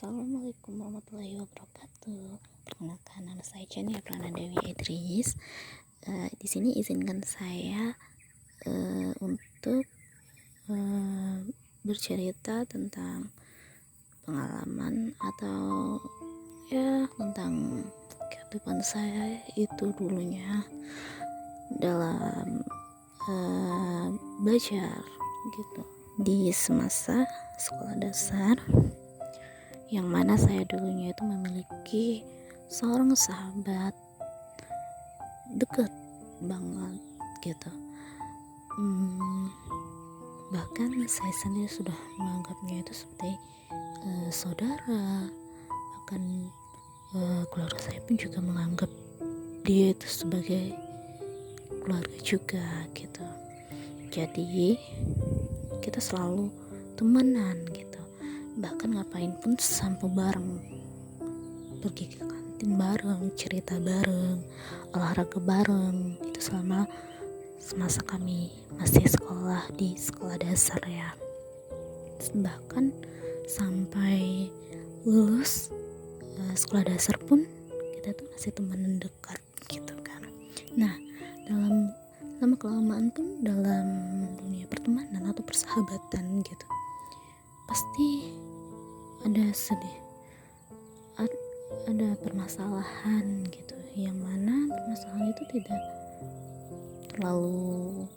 Assalamualaikum warahmatullahi wabarakatuh. Perkenalkan, nama saya Chania Prana Dewi Idris. Di sini izinkan saya untuk bercerita tentang pengalaman atau ya tentang kehidupan saya itu dulunya dalam belajar gitu di semasa sekolah dasar, yang mana saya dulunya itu memiliki seorang sahabat deket banget gitu. Bahkan saya sendiri sudah menganggapnya itu seperti saudara. Bahkan keluarga saya pun juga menganggap dia itu sebagai keluarga juga gitu. Jadi kita selalu temenan gitu, bahkan ngapain pun sampai bareng, pergi ke kantin bareng, cerita bareng, olahraga bareng. Itu selama semasa kami masih sekolah di sekolah dasar ya. Bahkan sampai lulus sekolah dasar pun kita tuh masih temenan dekat gitu kan. Nah, dalam lama kelamaan pun dalam dunia pertemanan atau persahabatan gitu, pasti ada ada permasalahan gitu, yang mana permasalahan itu tidak terlalu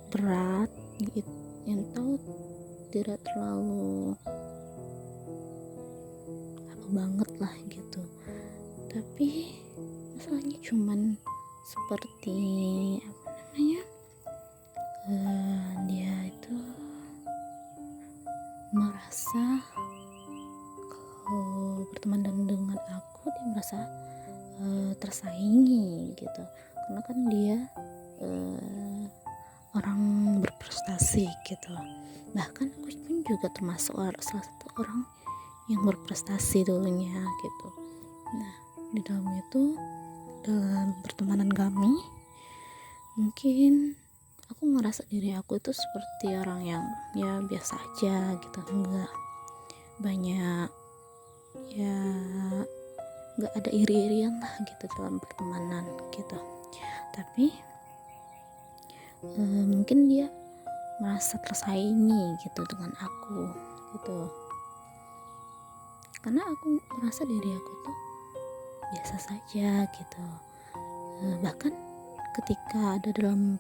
berat gitu, yang tahu tidak terlalu apa banget lah gitu, tapi masalahnya cuman seperti apa namanya, dia itu merasa kalau berteman dengan aku, dia merasa tersaingi gitu, karena kan dia orang berprestasi gitu. Bahkan aku pun juga termasuk salah satu orang yang berprestasi dulunya gitu. Nah, di dalam itu, dalam pertemanan kami, mungkin aku ngerasa diri aku itu seperti orang yang ya biasa aja gitu, enggak banyak ya, nggak ada iri-irian lah gitu dalam pertemanan gitu. Tapi mungkin dia merasa tersaingi gitu dengan aku gitu, karena aku merasa diri aku tuh biasa saja gitu. Bahkan ketika ada dalam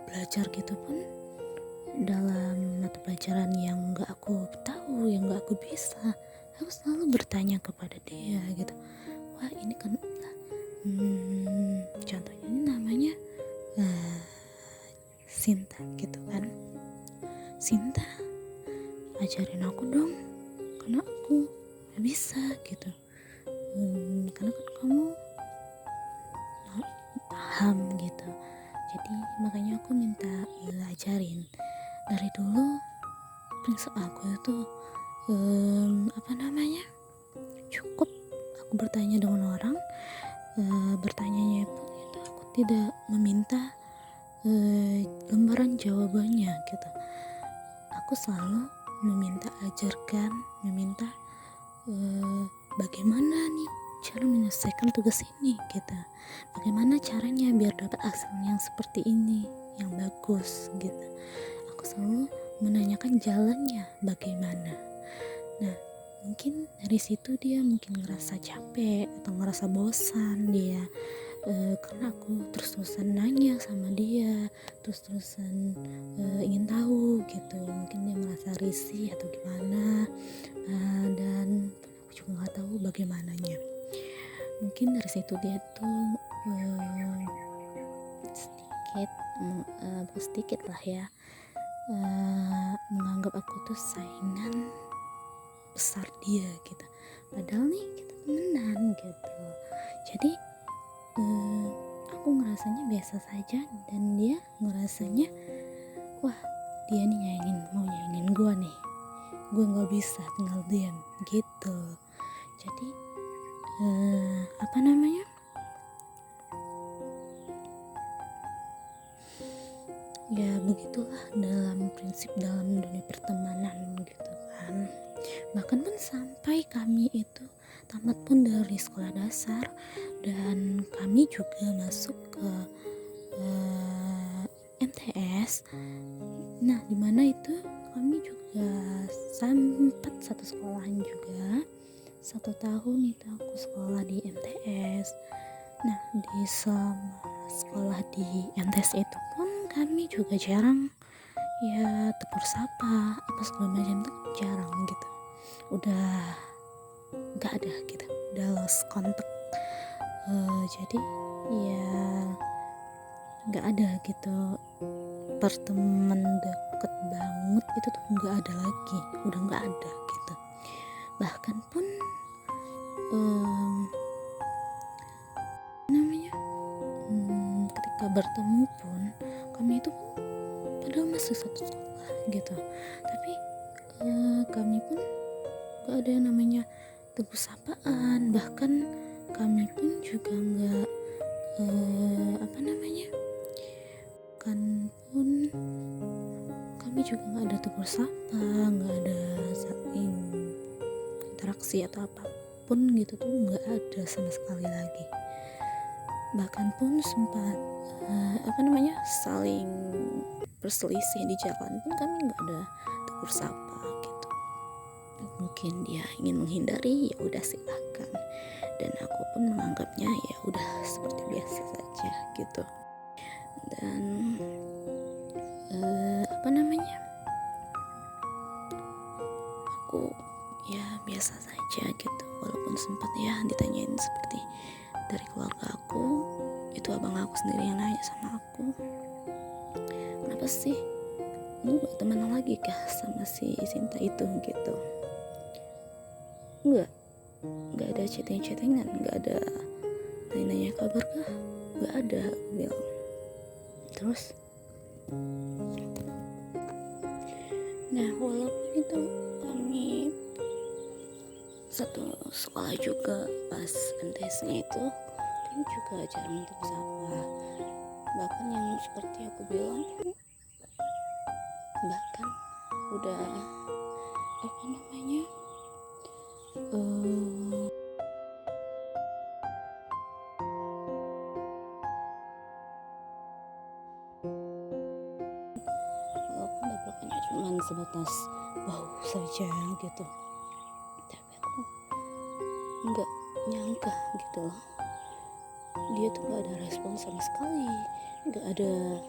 belajar gitu pun, dalam mata pelajaran yang nggak aku tahu, yang nggak aku bisa, aku selalu bertanya kepada dia gitu. Wah, ini kan contohnya ini namanya Sinta gitu kan. Sinta, ajarin aku dong, karena aku gak bisa gitu. Karena kan kamu paham gitu, jadi makanya aku minta ajarin. Dari dulu prinsip aku itu cukup aku bertanya dengan orang, bertanyanya pun itu aku tidak meminta lembaran jawabannya gitu. Aku selalu meminta ajarkan, meminta bagaimana nih cara menyelesaikan tugas ini gitu, bagaimana caranya biar dapat hasil yang seperti ini, yang bagus gitu. Aku selalu menanyakan jalannya bagaimana. Nah, mungkin dari situ dia mungkin ngerasa capek atau ngerasa bosan dia, karena aku terus-terusan nanya sama dia, terus-terusan ingin tahu gitu. Mungkin dia merasa risih atau gimana, dan aku juga nggak tahu bagaimananya. Mungkin dari situ dia tuh sedikit lah ya, menganggap aku tuh saingan besar dia gitu, padahal nih kita temenan gitu. Jadi aku ngerasanya biasa saja, dan dia ngerasanya wah, dia nih mau nyaingin gue nih, gue nggak bisa tinggal diam gitu. Jadi ya begitulah dalam prinsip dalam dunia pertemanan gitu kan. Bahkan pun sampai kami itu tamat pun dari sekolah dasar, dan kami juga masuk ke MTS. Nah, dimana itu kami juga sempat satu sekolahan juga. 1 tahun itu aku sekolah di MTS. Nah, di selama sekolah di MTS itu pun kami juga jarang ya tegur sapa apa segala macam, tuh jarang gitu. Udah nggak ada gitu, udah lost kontak. Jadi ya nggak ada gitu, pertemanan deket banget itu tuh nggak ada lagi, udah nggak ada gitu. Bahkan pun namanya ketika bertemu pun kami itu padahal masih satu sekolah gitu, tapi kami pun gak ada yang namanya tegur sapaan. Bahkan kami pun juga nggak kan pun kami juga nggak ada tegur sapa, nggak ada saling interaksi atau apapun gitu tuh, nggak ada sama sekali lagi. Bahkan pun sempat saling berselisih di jalan pun kami nggak ada tegur sapa gitu. Mungkin dia ingin menghindari, ya udah silakan, dan aku pun menganggapnya ya udah seperti biasa saja gitu. Dan aku ya biasa saja gitu, walaupun sempat ya ditanyain seperti dari keluarga aku, itu abang aku sendiri yang nanya sama aku, kenapa sih lu gak temenan lagi kah sama si Sinta itu gitu. Nggak ada chattingan, nggak ada nanya kabar kah, nggak ada, bilang. Terus nah, walaupun itu kami satu sekolah juga, pas MTS-nya itu kami juga jarang untuk sapa. Bahkan yang seperti aku bilang, bahkan udah walaupun dampaknya cuma sebatas bau saja gitu, tapi aku nggak nyangka gitu loh, dia tuh nggak ada respon sama sekali, nggak ada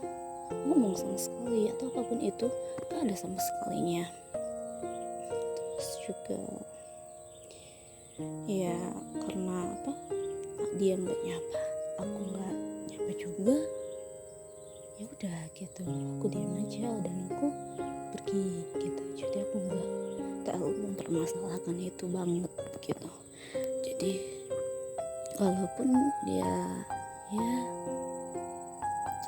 ngomong sama sekali atau apapun itu, nggak ada sama sekalinya. Terus juga ya karena dia nggak nyapa, aku nggak nyapa juga, ya udah gitu, aku diam aja dan aku pergi gitu. Jadi aku nggak terlalu mempermasalahkan itu banget gitu. Jadi walaupun dia ya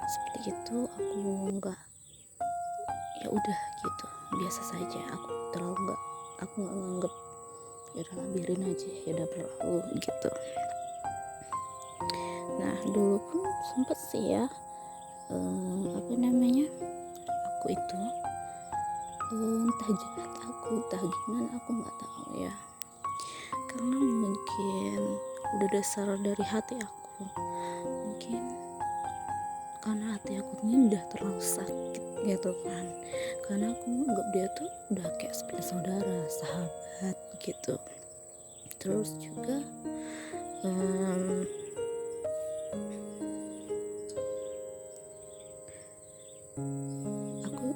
seperti itu, aku nggak, ya udah gitu, biasa saja. Aku nggak nganggep, ya udah biarin aja, ya udah berlalu gitu. Nah, dulu pun sempet sih ya aku itu entah jahat aku, entah gimana, aku nggak tahu ya, karena mungkin udah dasar dari hati aku, mungkin karena hati aku ini udah terlalu sakit gitu kan, karena aku menganggap dia tuh udah kayak seperti saudara, sahabat gitu. Terus juga aku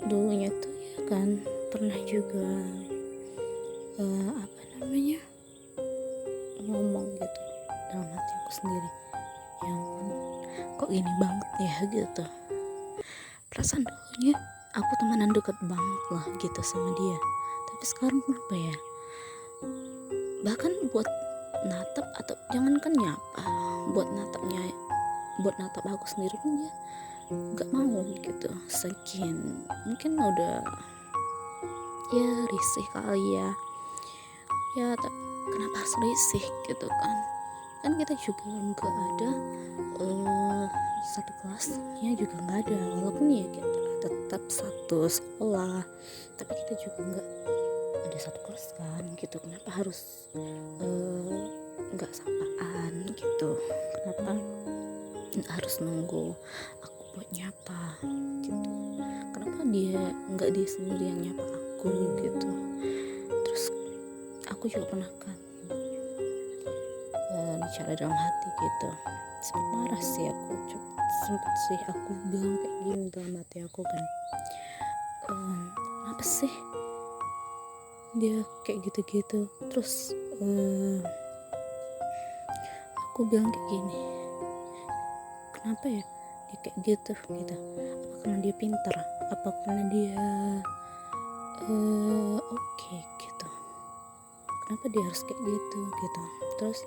dulunya tuh ya kan pernah juga ngomong gitu dalam hati aku sendiri, ya ampun, kok gini banget ya gitu. Perasaan dulunya aku temenan deket banget lah gitu sama dia, tapi sekarang kenapa ya, bahkan buat natap atau jangankan nyapa, buat natap aku sendiri pun dia nggak mau gitu. Sekian mungkin udah ya risih kali ya, tapi kenapa harus risih gitu kan kita juga nggak ada satu kelasnya juga nggak ada, walaupun ya kita tetap satu sekolah, tapi kita juga nggak ada satu kelas kan gitu, kenapa harus nggak sapaan gitu, kenapa harus nunggu aku buat nyapa gitu, kenapa dia sendiri yang nyapa aku gitu. Terus aku juga pernah kan bicara dalam hati gitu, sempat marah sih aku, sempet sih aku bilang kayak gini dalam hati aku kan, apa sih dia kayak gitu-gitu. Terus aku bilang kayak gini, kenapa ya dia kayak gitu, apa karena dia pintar, apa karena dia oke gitu, kenapa dia harus kayak gitu. Terus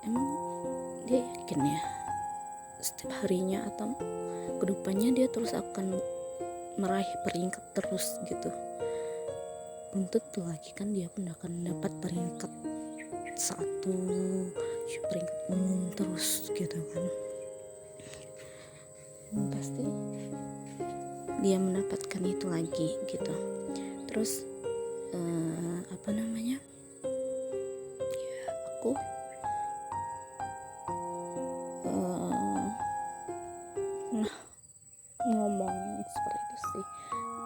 emang dia yakin ya setiap harinya atau kedepannya dia terus akan meraih peringkat terus gitu? Belum tentu lagi kan dia pun akan dapat peringkat satu, peringkat umum terus gitu kan. Pasti dia mendapatkan itu lagi gitu. Terus apa namanya, ya aku nah ngomong seperti itu sih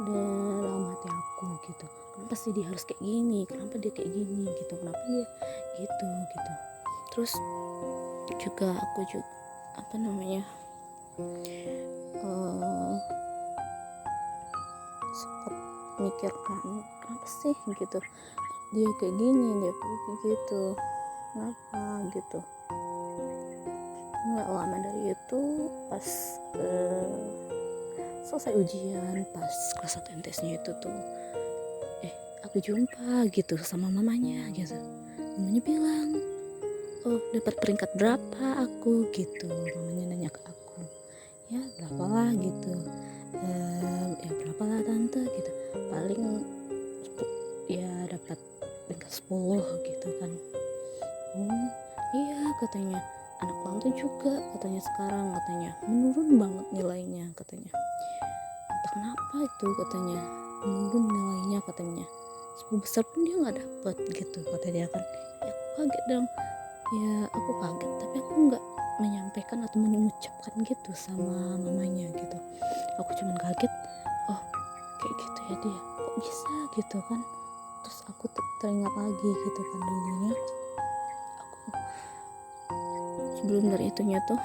dalam hati aku gitu, kenapa sih dia harus kayak gini, kenapa dia kayak gini gitu, kenapa dia gitu. Terus juga aku juga apa namanya, sempat mikirkan kenapa sih gitu dia kayak gini, dia pergi gitu, kenapa gitu. Nggak lama dari itu pas selesai ujian, pas kelas 1 MTS-nya itu tuh aku jumpa gitu sama mamanya gitu. Mamanya bilang, oh dapat peringkat berapa aku gitu. Mamanya nanya ke aku, ya berapa lah gitu, ya berapa lah tante gitu, paling ya dapat peringkat 10 gitu kan. Oh iya katanya, anak tante juga katanya sekarang katanya menurun banget nilainya katanya. Entah kenapa itu katanya menurun nilainya katanya, 10 besar pun dia nggak dapet gitu kata dia kan. Ya aku kaget dong, ya aku kaget tapi aku nggak menyampaikan atau mengucapkan gitu sama mamanya gitu. Aku cuman kaget, oh kayak gitu ya dia, kok bisa gitu kan. Terus aku teringat lagi gitu kan, dulunya aku sebelum dari itunya tuh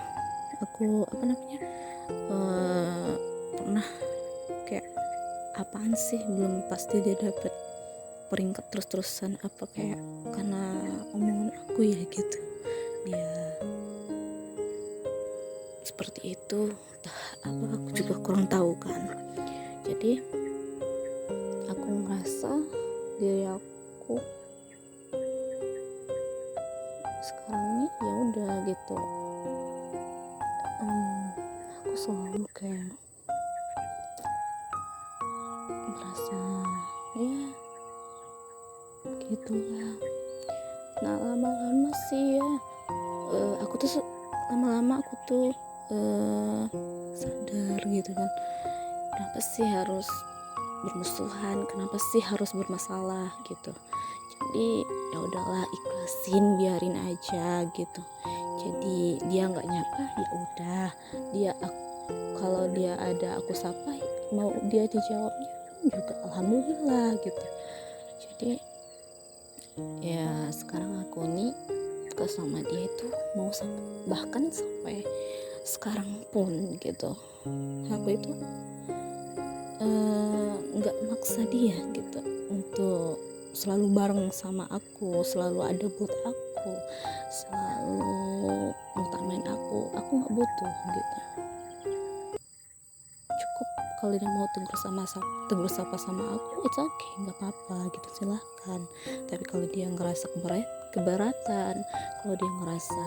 aku apa namanya, pernah kayak apaan sih belum pasti dia dapet peringkat terus-terusan, apa kayak karena omongan aku ya gitu dia seperti itu, entah apa aku juga kurang tahu kan. Jadi aku ngerasa diri aku sekarang ini ya udah gitu, aku selalu kayak merasa ya gitulah. Nah lama-lama sih ya aku tuh lama-lama aku tuh sadar gitu kan, kenapa sih harus bermusuhan, kenapa sih harus bermasalah gitu. Jadi ya udahlah, ikhlasin, biarin aja gitu. Jadi dia nggak nyapa ya udah, kalau dia ada aku sapa mau dia dijawabnya juga alhamdulillah gitu. Jadi ya sekarang aku nih sama dia itu mau bahkan sampai sekarang pun gitu, aku itu nggak maksa dia gitu untuk selalu bareng sama aku, selalu ada buat aku, selalu ngutamain aku nggak butuh gitu. Cukup kalau dia mau tegur sapa sama aku, it's okay, nggak apa-apa gitu, silahkan. Tapi kalau dia ngerasa keberatan, kalau dia ngerasa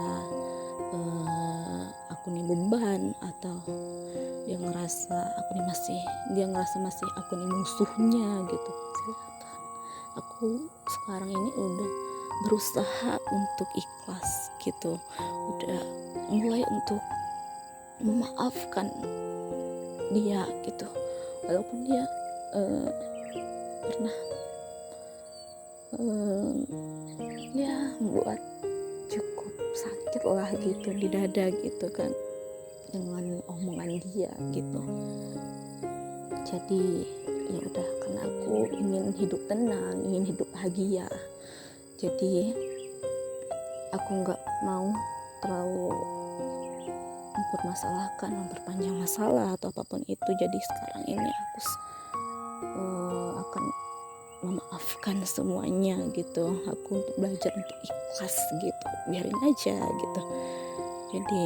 aku nih beban, atau dia ngerasa masih aku nih musuhnya gitu, silahkan. Aku sekarang ini udah berusaha untuk ikhlas gitu, udah mulai untuk memaafkan dia gitu, walaupun dia pernah ya buat cukup sakit lah gitu di dada gitu kan dengan omongan dia gitu. Jadi ya udah, karena aku ingin hidup tenang, ingin hidup bahagia, jadi aku nggak mau terlalu memperpanjang masalah atau apapun itu. Jadi sekarang ini aku akan memaafkan semuanya gitu. Aku untuk belajar untuk ikhlas gitu, biarin aja gitu. Jadi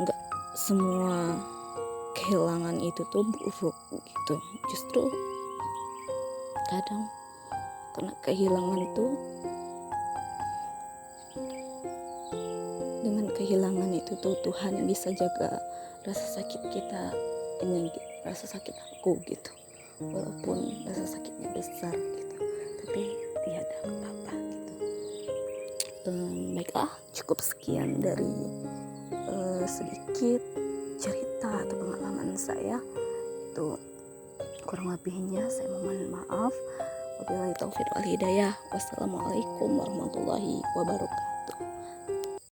nggak semua kehilangan itu tuh buruk gitu. Justru kadang karena kehilangan tuh, dengan kehilangan itu tuh Tuhan bisa jaga rasa sakit kita ini, rasa sakit aku gitu, walaupun rasa sakitnya besar gitu, tapi tiada apa-apa gitu. Baiklah, cukup sekian dari sedikit cerita atau pengalaman saya. Itu kurang lebihnya saya mohon maaf. Wabillahi taufiq wal hidayah. Wassalamualaikum warahmatullahi wabarakatuh.